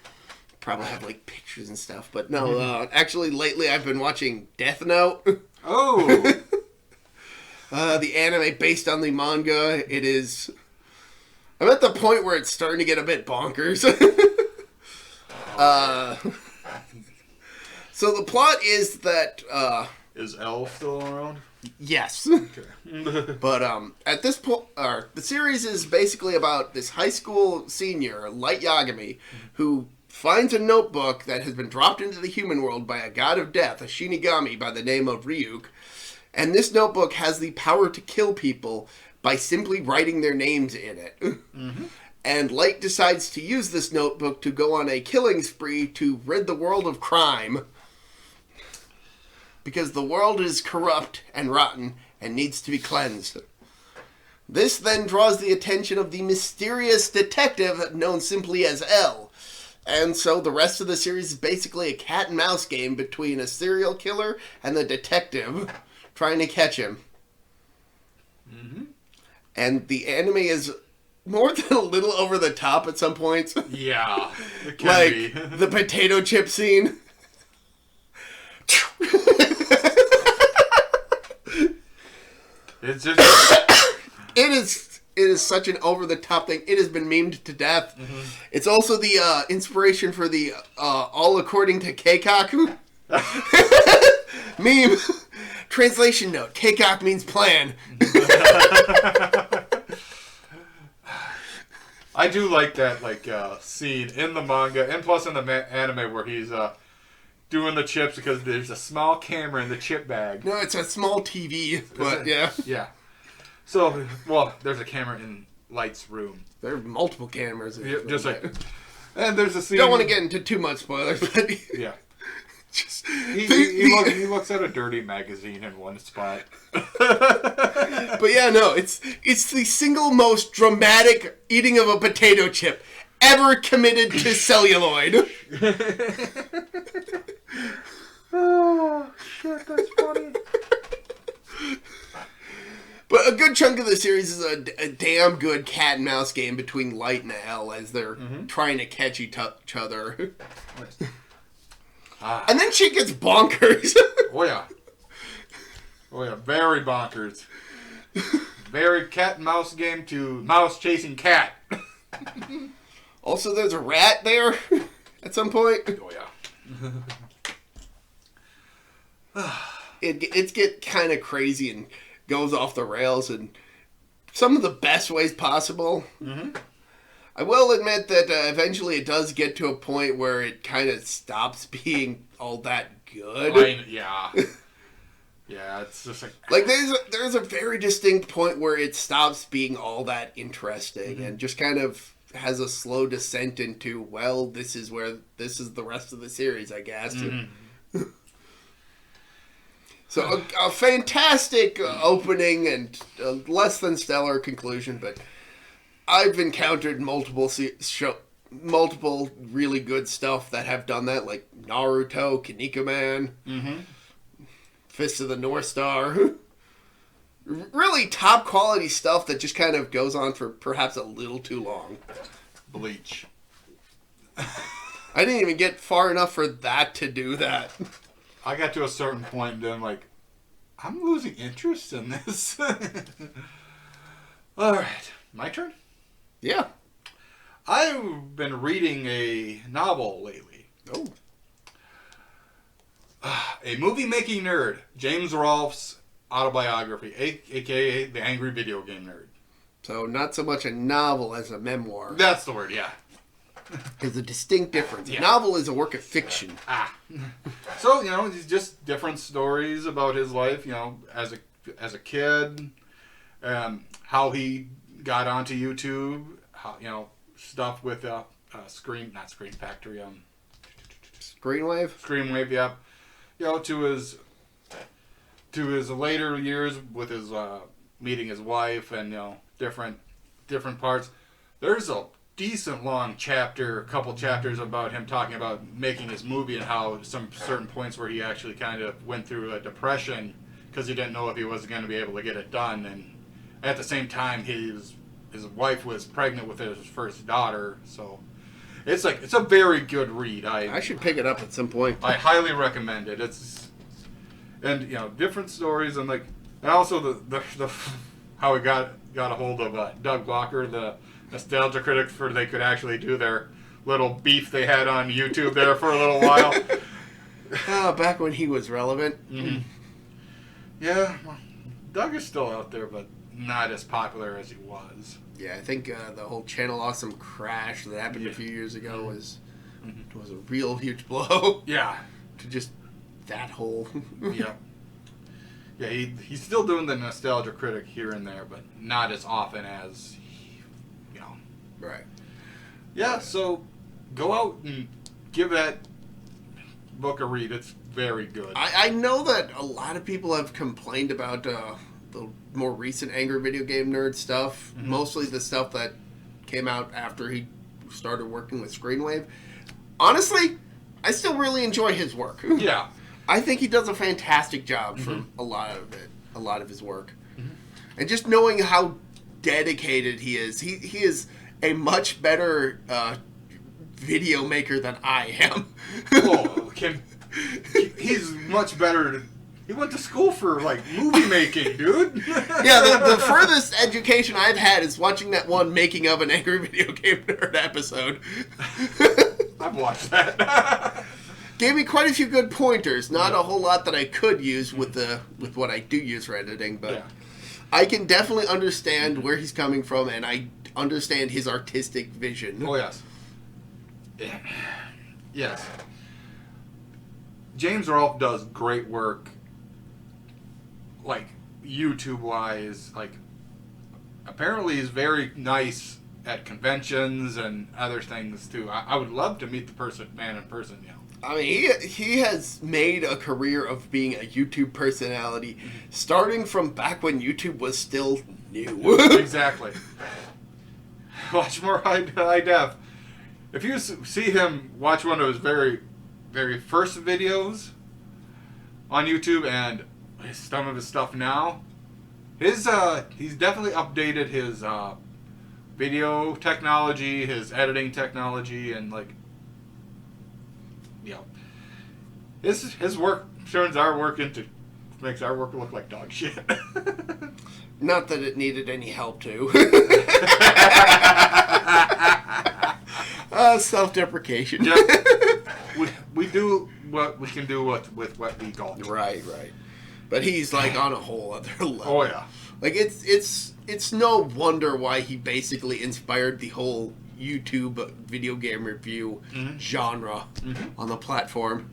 Probably have like pictures and stuff, but no. Actually, lately I've been watching Death Note. Oh! The anime based on the manga, it is... I'm at the point where it's starting to get a bit bonkers. So the plot is that... Is L still around? Yes. Okay. But at this point, the series is basically about this high school senior, Light Yagami, who finds a notebook that has been dropped into the human world by a god of death, a Shinigami by the name of Ryuk. And this notebook has the power to kill people by simply writing their names in it. Mm-hmm. And Light decides to use this notebook to go on a killing spree to rid the world of crime. Because the world is corrupt and rotten and needs to be cleansed. This then draws the attention of the mysterious detective known simply as L. And so the rest of the series is basically a cat and mouse game between a serial killer and the detective trying to catch him. Mm-hmm. And the anime is more than a little over the top at some points. Yeah, it can like be. The potato chip scene. It's just... It is such an over-the-top thing. It has been memed to death. Mm-hmm. It's also the inspiration for the All According to Keikaku meme. Translation note, Keikak means plan. I do like that scene in the manga, and plus in the anime where he's doing the chips because there's a small camera in the chip bag. No, it's a small TV, but yeah. Yeah. So, well, there's a camera in Light's room. There are multiple cameras. Yeah, just like... And there's a scene... Don't want to get into too much spoilers, but... Yeah. Just, he looks at a dirty magazine in one spot. But yeah, no, it's the single most dramatic eating of a potato chip ever committed to celluloid. Oh, shit, that's funny. But a good chunk of the series is a damn good cat and mouse game between Light and L as they're trying to catch each other. And then she gets bonkers. Oh yeah, very bonkers. Very cat and mouse game to mouse chasing cat. Also, there's a rat there at some point. Oh yeah. It get kind of crazy and goes off the rails in some of the best ways possible. Mm-hmm. I will admit that eventually it does get to a point where it kind of stops being all that good. Yeah. Yeah, it's just like there's a very distinct point where it stops being all that interesting and just kind of has a slow descent into, well, this is the rest of the series, I guess. Mm-hmm. So a fantastic opening and a less than stellar conclusion, but I've encountered multiple really good stuff that have done that, like Naruto, Kinnikuman, Fist of the North Star. Really top quality stuff that just kind of goes on for perhaps a little too long. Bleach. I didn't even get far enough for that to do that. I got to a certain point and then I'm losing interest in this. Alright, my turn? Yeah. I've been reading a novel lately. Oh. A movie-making nerd, James Rolfe's autobiography, a.k.a. The Angry Video Game Nerd. So not so much a novel as a memoir. That's the word, yeah. There's a distinct difference. Yeah. A novel is a work of fiction. So, it's just different stories about his life, as a kid, how he got onto YouTube, how, stuff with Screen Factory, Screenwave, yeah. To his later years with his meeting his wife and different parts. There's a decent long a couple chapters about him talking about making his movie and how some certain points where he actually kind of went through a depression because he didn't know if he was going to be able to get it done, and at the same time his wife was pregnant with his first daughter, so it's a very good read. I should pick it up at some point. I highly recommend it. And different stories, and also the how we got a hold of Doug Walker, the nostalgia critic, for they could actually do their little beef they had on YouTube there for a little while. Back when he was relevant. Mm-hmm. Yeah, well, Doug is still out there, but not as popular as he was. Yeah, I think the whole Channel Awesome crash that happened a few years ago was a real huge blow. Yeah. To just that whole... Yeah. Yeah, he's still doing the nostalgia critic here and there, but not as often as, Right. Yeah, so go out and give that book a read. It's very good. I know that a lot of people have complained about the more recent Angry Video Game Nerd stuff, mostly the stuff that came out after he started working with Screenwave. Honestly, I still really enjoy his work. Yeah. I think he does a fantastic job for a lot of his work. And just knowing how dedicated he is a much better video maker than I am. He's much better. He went to school for movie making, dude. Yeah, the furthest education I've had is watching that one making of an Angry Video Game Nerd episode. I've watched that. Gave me quite a few good pointers. Not a whole lot that I could use with what I do use for editing, but I can definitely understand where he's coming from, and I understand his artistic vision. Oh, yes. Yes. James Rolfe does great work, YouTube-wise. Apparently he's very nice at conventions and other things, too. I would love to meet the man in person, I mean, he has made a career of being a YouTube personality, starting from back when YouTube was still new. Exactly. Watch more high def. If you see him watch one of his very, very first videos on YouTube and some of his stuff now, he's definitely updated his video technology, his editing technology, and his work makes our work look like dog shit. Not that it needed any help to. Self-deprecation. Yeah. We do what we can do with what we got. Right. But he's on a whole other level. Oh yeah. It's no wonder why he basically inspired the whole YouTube video game review genre on the platform.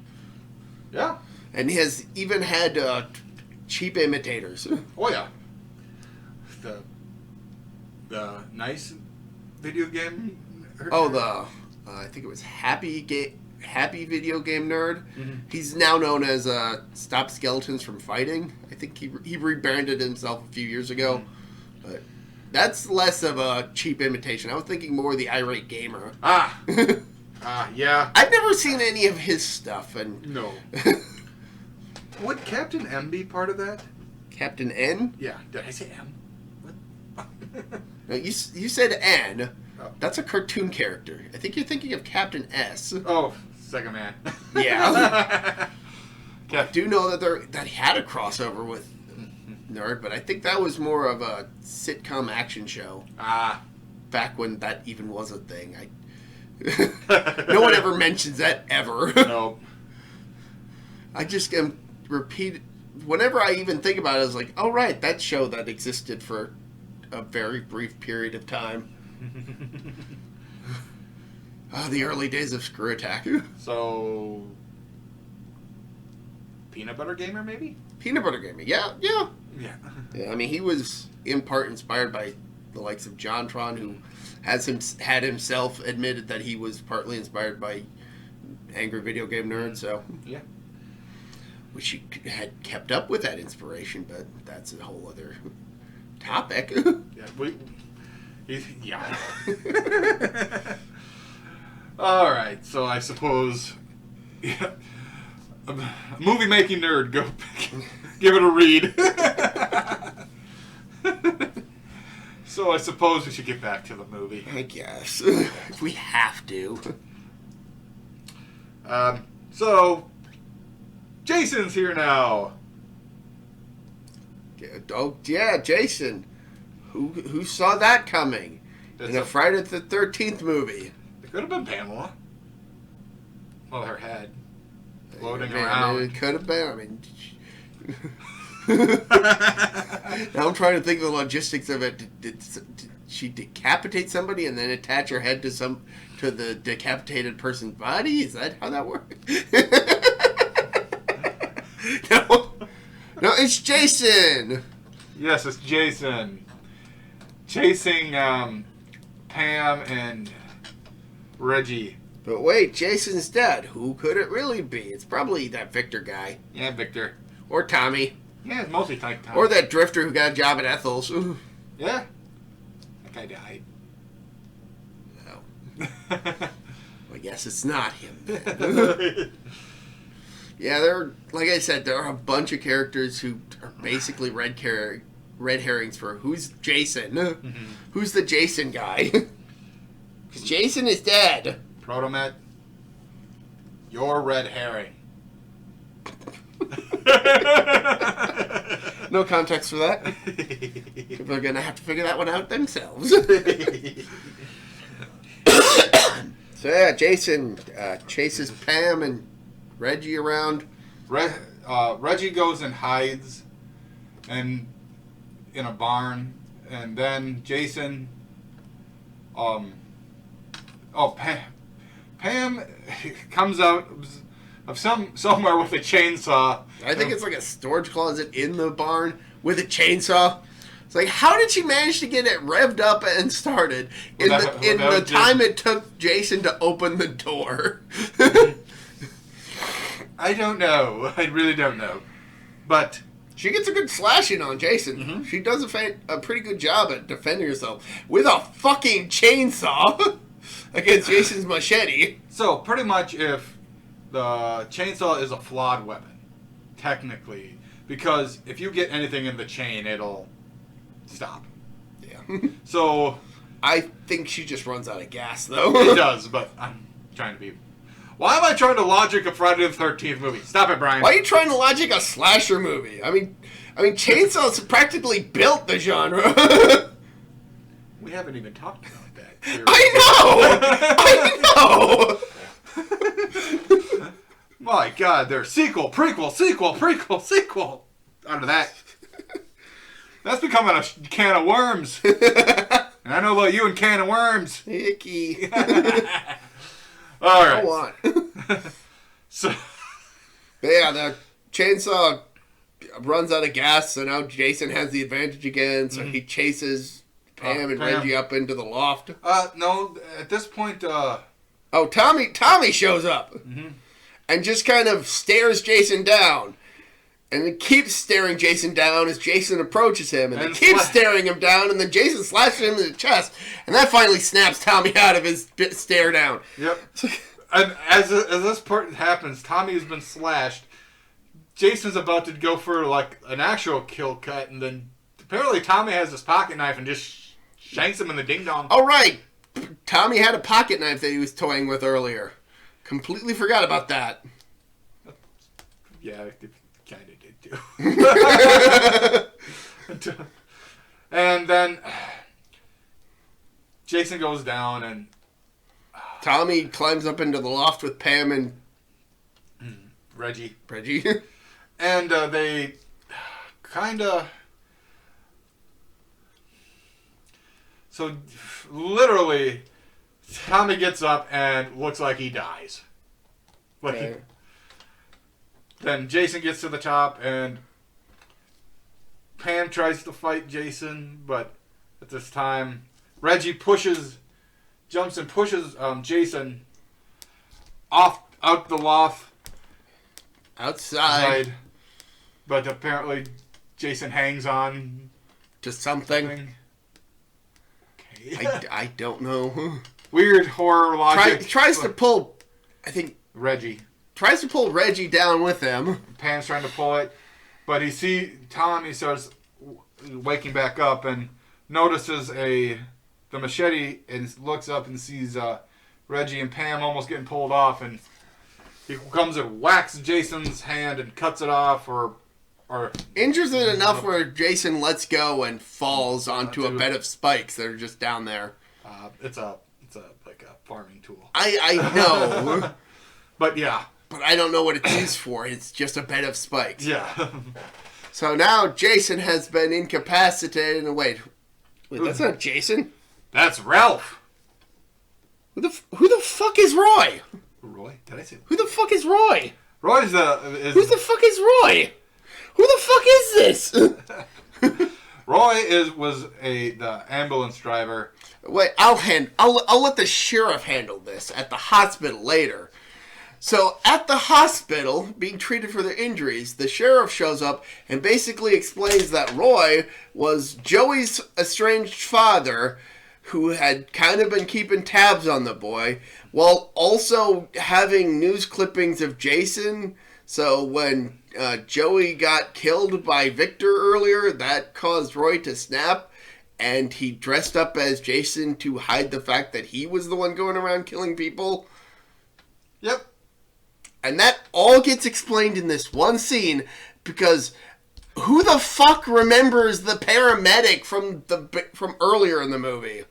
Yeah. And he has even had cheap imitators. Oh yeah. The nice video game. I think it was Happy Video Game Nerd. He's now known as Stop Skeletons from Fighting. I think he rebranded himself a few years ago, but that's less of a cheap imitation. I was thinking more of the Irate Gamer. Yeah. I've never seen any of his stuff, and no. Would Captain M be part of that? Captain N? Yeah. Did I say M? What? No, you said N. Oh. That's a cartoon character. I think you're thinking of Captain S. Oh, Second Man. Yeah. I do know that he had a crossover with Nerd, but I think that was more of a sitcom action show. Back when that even was a thing. No one ever mentions that ever. No. I just am repeat. Whenever I even think about it, I was like, oh right, that show that existed for a very brief period of time. The early days of Screw Attack. So, Peanut Butter Gamer, maybe? Peanut Butter Gamer, yeah. Yeah. I mean, he was in part inspired by the likes of JonTron, who had himself admitted that he was partly inspired by Angry Video Game Nerd. So yeah, wish he had kept up with that inspiration, but that's a whole other topic. Yeah. All right, so I suppose, a movie-making nerd, go give it a read. So I suppose we should get back to the movie. I guess. If we have to. So, Jason's here now. Oh, yeah, Jason. Who saw that coming? In a Friday the 13th movie. It could have been Pamela. Well, her head. Floating around. It could have been. I mean... now I'm trying to think of the logistics of it. Did she decapitate somebody and then attach her head to the decapitated person's body? Is that how that works? No, it's Jason. Yes, it's Jason chasing Pam and Reggie. But wait, Jason's dead. Who could it really be? It's probably that Victor guy. Yeah, Victor. Or Tommy. Yeah, it's mostly Tommy. Or that drifter who got a job at Ethel's. Ooh. Yeah. That guy died. No. I guess it's not him then. Yeah, like I said, there are a bunch of characters who are basically red herrings for who's Jason. Mm-hmm. Who's the Jason guy? Because Jason is dead. ProtoMet, you're red herring. No context for that. People are going to have to figure that one out themselves. So yeah, Jason chases Pam and Reggie around. Reggie goes and hides in a barn, and then Jason Pam comes out of somewhere with a chainsaw. I think it's like a storage closet in the barn with a chainsaw. It's like, how did she manage to get it revved up and started in the time it took Jason to open the door? I don't know. I really don't know. But she gets a good slashing on Jason. Mm-hmm. She does a pretty good job at defending herself with a fucking chainsaw against Jason's machete. So, pretty much if the chainsaw is a flawed weapon, technically, because if you get anything in the chain, it'll stop. Yeah. So I think she just runs out of gas, though. It does, but I'm trying to be... Why am I trying to logic a Friday the 13th movie? Stop it, Brian. Why are you trying to logic a slasher movie? I mean, Chainsaws practically built the genre. We haven't even talked about that. I know! My God, there's sequel, prequel. Out of that. That's becoming a can of worms. And I know about you and can of worms. Icky. All right. Go on. So, but yeah, the chainsaw runs out of gas, so now Jason has the advantage again. So he chases Pam and Reggie up into the loft. No, at this point, Tommy shows up and just kind of stares Jason down. And then keeps staring Jason down as Jason approaches him. And then keeps staring him down. And then Jason slashes him in the chest. And that finally snaps Tommy out of his stare down. Yep. And as this part happens, Tommy has been slashed. Jason's about to go for like an actual kill cut. And then apparently Tommy has his pocket knife and just shanks him in the ding-dong. Oh, right. Tommy had a pocket knife that he was toying with earlier. Completely forgot about that. Yeah, kind of did too. And then Jason goes down and Tommy climbs up into the loft with Pam and Reggie. And they kind of... So literally, Tommy gets up and looks like he dies. Like Then Jason gets to the top, and Pam tries to fight Jason, but at this time, Reggie jumps and pushes Jason out the loft. Outside. But apparently, Jason hangs on to something. Okay. I don't know. Weird horror logic. Tries to pull, I think... Reggie. Tries to pull Reggie down with him. Pam's trying to pull it, but Tommy starts waking back up and notices the machete and looks up and sees Reggie and Pam almost getting pulled off, and he comes and whacks Jason's hand and cuts it off, or or injures it enough where Jason lets go and falls onto a bed of spikes that are just down there. It's a like a farming tool. I know. But yeah. But I don't know what it's used for. It's just a bed of spikes. Yeah. So now Jason has been incapacitated. And wait, that's not Jason. That's Ralph. Who the fuck is Roy? Roy? Did I say? Who the fuck is Roy? Roy's Who the fuck is Roy? Who the fuck is this? Roy was the ambulance driver. Wait, I'll let the sheriff handle this at the hospital later. So at the hospital, being treated for their injuries, the sheriff shows up and basically explains that Roy was Joey's estranged father, who had kind of been keeping tabs on the boy, while also having news clippings of Jason. So when Joey got killed by Victor earlier, that caused Roy to snap, and he dressed up as Jason to hide the fact that he was the one going around killing people. Yep. And that all gets explained in this one scene, because who the fuck remembers the paramedic from earlier in the movie?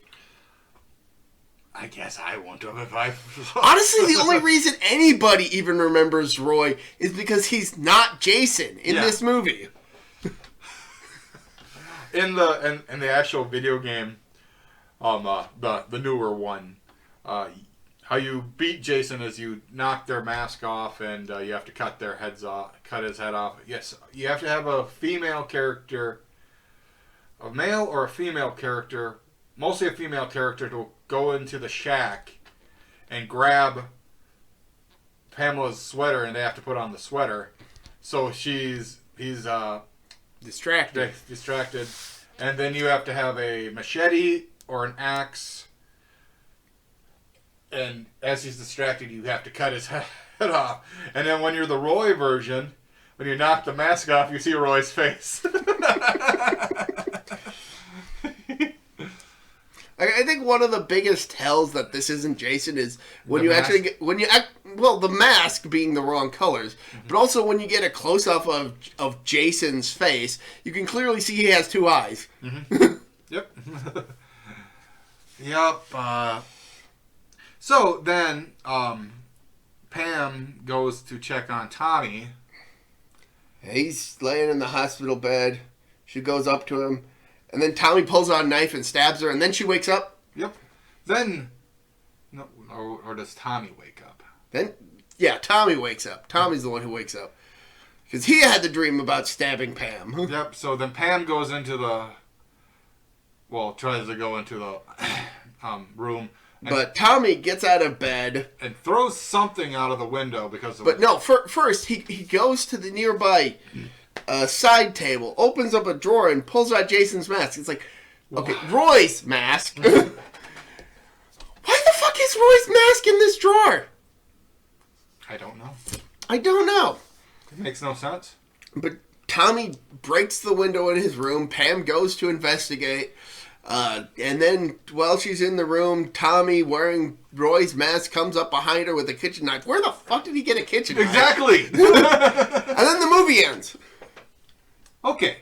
I guess I won't have if I... Honestly, the only reason anybody even remembers Roy is because he's not Jason in this movie. In the actual video game, the newer one, how you beat Jason is you knock their mask off and you have to cut their heads off, cut his head off. Yes, you have to have a female character, a male or a female character, mostly a female character, to go into the shack and grab Pamela's sweater, and they have to put on the sweater. So he's distracted, and then you have to have a machete or an axe. And as he's distracted, you have to cut his head off. And then when you're the Roy version, when you knock the mask off, you see Roy's face. I think one of the biggest tells that this isn't Jason is when The you mask? actually get, the mask being the wrong colors, but also when you get a close up of Jason's face, you can clearly see he has two eyes. Yep. Yep. So then, Pam goes to check on Tommy. He's laying in the hospital bed. She goes up to him, and then Tommy pulls out a knife and stabs her, and then she wakes up. Yep. Then, no, or does Tommy wake up? Then, yeah, Tommy wakes up. Tommy's the one who wakes up. Because he had the dream about stabbing Pam. Yep, so then Pam goes into tries to go into the room. But Tommy gets out of bed. And throws something out of the window because of... But no, first he goes to the nearby side table, opens up a drawer, and pulls out Jason's mask. It's like, okay, Roy's mask. Why the fuck is Roy's mask in this drawer? I don't know. It makes no sense. But Tommy breaks the window in his room. Pam goes to investigate. And then while she's in the room, Tommy, wearing Roy's mask, comes up behind her with a kitchen knife. Where the fuck did he get a kitchen knife? Exactly! And then the movie ends. Okay.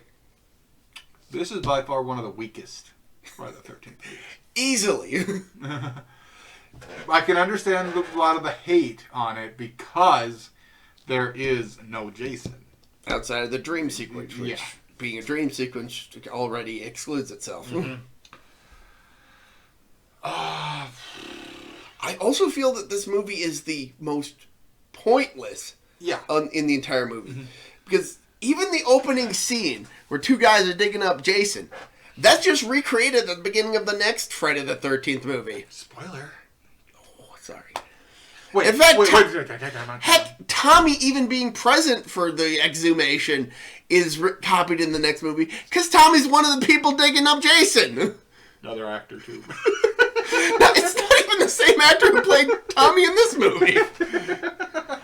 This is by far one of the weakest Friday the 13th movies. Easily. I can understand a lot of the hate on it because there is no Jason. Outside of the dream sequence, which being a dream sequence already excludes itself. Mm-hmm. I also feel that this movie is the most pointless in the entire movie. Mm-hmm. Because even the opening scene where two guys are digging up Jason, that's just recreated at the beginning of the next Friday the 13th movie. Spoiler. Oh, sorry. Wait, in fact, wait. Heck, Tommy even being present for the exhumation is copied in the next movie because Tommy's one of the people digging up Jason. Another actor, too. No, it's not even the same actor who played Tommy in this movie.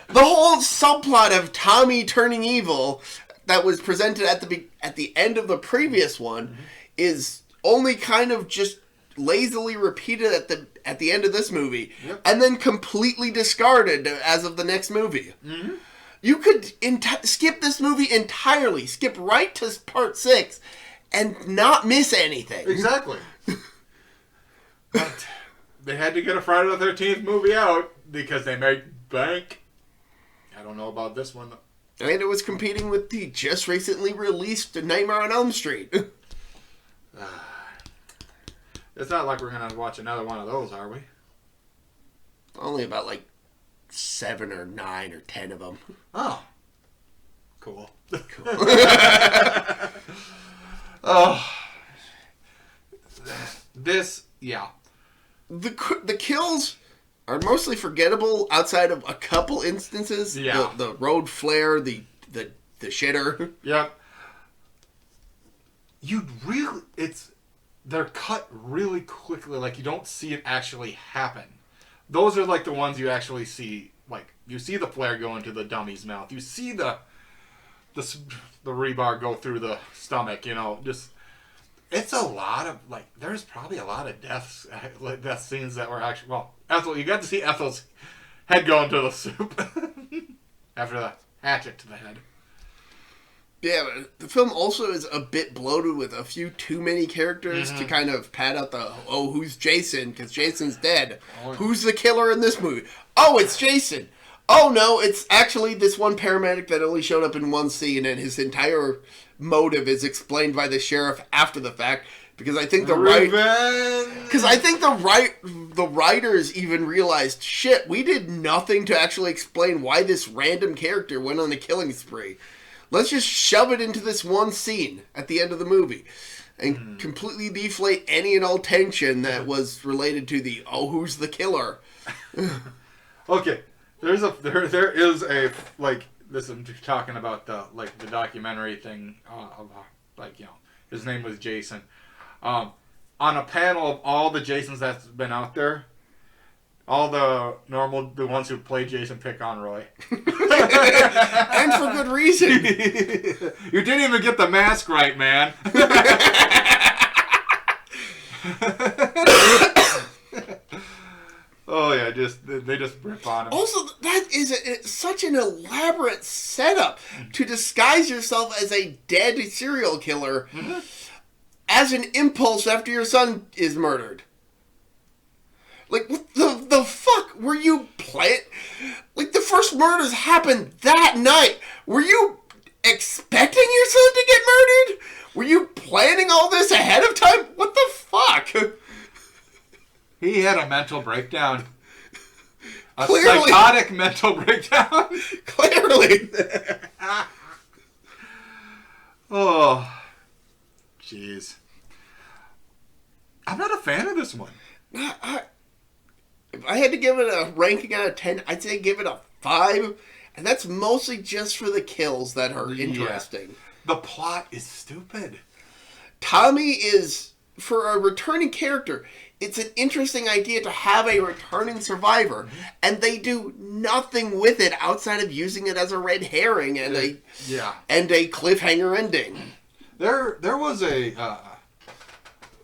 The whole subplot of Tommy turning evil that was presented at the end of the previous one is only kind of just lazily repeated at the end of this movie, and then completely discarded as of the next movie. Mm-hmm. You could skip this movie entirely, skip right to part 6, and not miss anything. Exactly. But they had to get a Friday the 13th movie out because they made bank. I don't know about this one. And it was competing with the just recently released Nightmare on Elm Street. It's not like we're going to watch another one of those, are we? Only about like 7 or 9 or 10 of them. Oh. Cool. Cool. Oh. This, yeah. The kills are mostly forgettable outside of a couple instances. Yeah. The road flare, the shitter. Yep. They're cut really quickly, like you don't see it actually happen. Those are like the ones you actually see, like you see the flare go into the dummy's mouth. You see the rebar go through the stomach, just it's a lot of there's probably a lot of death scenes that were actually Ethel, you got to see Ethel's head go into the soup after the hatchet to the head. Yeah, but the film also is a bit bloated with a few too many characters to kind of pad out who's Jason? Because Jason's dead. Oh, yeah. Who's the killer in this movie? Oh, it's Jason. Oh, no, it's actually this one paramedic that only showed up in one scene, and his entire motive is explained by the sheriff after the fact. Because I think the writers even realized, shit, we did nothing to actually explain why this random character went on a killing spree. Let's just shove it into this one scene at the end of the movie and completely deflate any and all tension that was related to who's the killer? Okay, there is a this I'm talking about the documentary thing his name was Jason. On a panel of all the Jasons that's been out there, all the ones who play Jason pick on Roy. And for good reason. You didn't even get the mask right, man. Oh yeah, they just rip on him. Also, that is such an elaborate setup to disguise yourself as a dead serial killer as an impulse after your son is murdered. Like, what the fuck were you playing? Like, the first murders happened that night. Were you expecting your son to get murdered? Were you planning all this ahead of time? What the fuck? He had a mental breakdown. A Clearly. psychotic mental breakdown. Clearly. Oh. Jeez. I'm not a fan of this one. If I had to give it a ranking out of 10, I'd say give it a 5. And that's mostly just for the kills that are interesting. The plot is stupid. Tommy is, for a returning character, it's an interesting idea to have a returning survivor. And they do nothing with it outside of using it as a red herring and a cliffhanger ending. There was a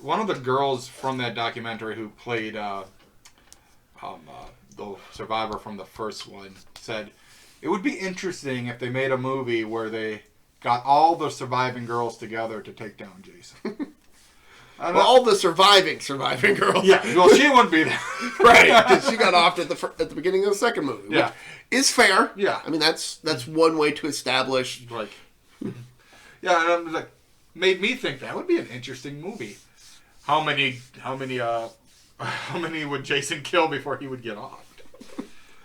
one of the girls from that documentary who played the survivor from the first one said it would be interesting if they made a movie where they got all the surviving girls together to take down Jason. All the surviving girls. Yeah, well, she wouldn't be there. Right, because she got off at the beginning of the second movie. Yeah. Which is fair. Yeah. I mean, that's one way to establish... Yeah, and I'm like, made me think that would be an interesting movie. How many would Jason kill before he would get off?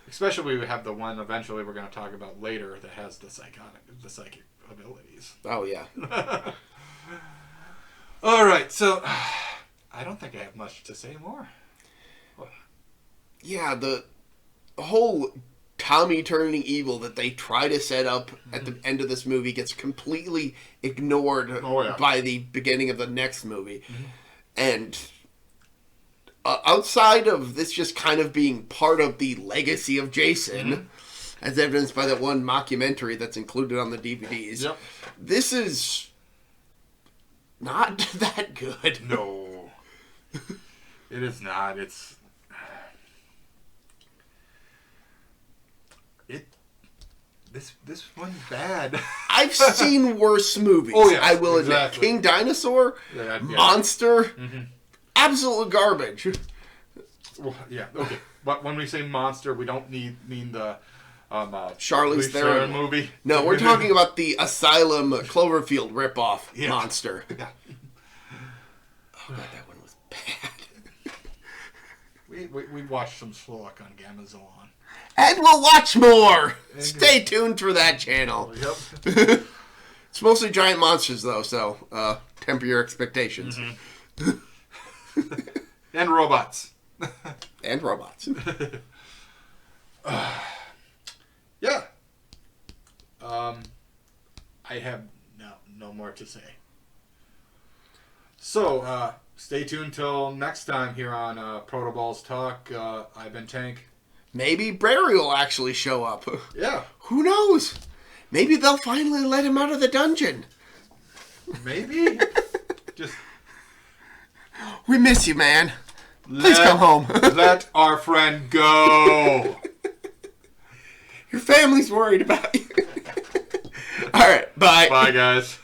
Especially we have the one eventually we're going to talk about later that has the psychic abilities. Oh, yeah. All right, so I don't think I have much to say more. Yeah, the whole Tommy turning evil that they try to set up at the end of this movie gets completely ignored by the beginning of the next movie. And outside of this just kind of being part of the legacy of Jason, as evidenced by that one mockumentary that's included on the DVDs, this is not that good. No. It is not. this one's bad. I've seen worse movies. Oh, yes, I will admit. exactly. King Dinosaur, Yeah. Monster, Mm-hmm. absolute garbage. Well, yeah, okay. But when we say monster, we don't mean the Charlize Theron movie. No, we're talking about the Asylum Cloverfield ripoff monster. Yeah. Oh god, that one was bad. We watched some Sloak on Amazon. And we'll watch more. Stay tuned for that channel. Yep. It's mostly giant monsters though, so temper your expectations. Mm-hmm. And robots. And robots. Yeah. I have no more to say. So, stay tuned till next time here on ProtoBalls Talk. I've been Tank. Maybe Brary will actually show up. Yeah. Who knows? Maybe they'll finally let him out of the dungeon. Maybe. Just. We miss you, man. Please come home. Let our friend go. Your family's worried about you. All right, bye. Bye, guys.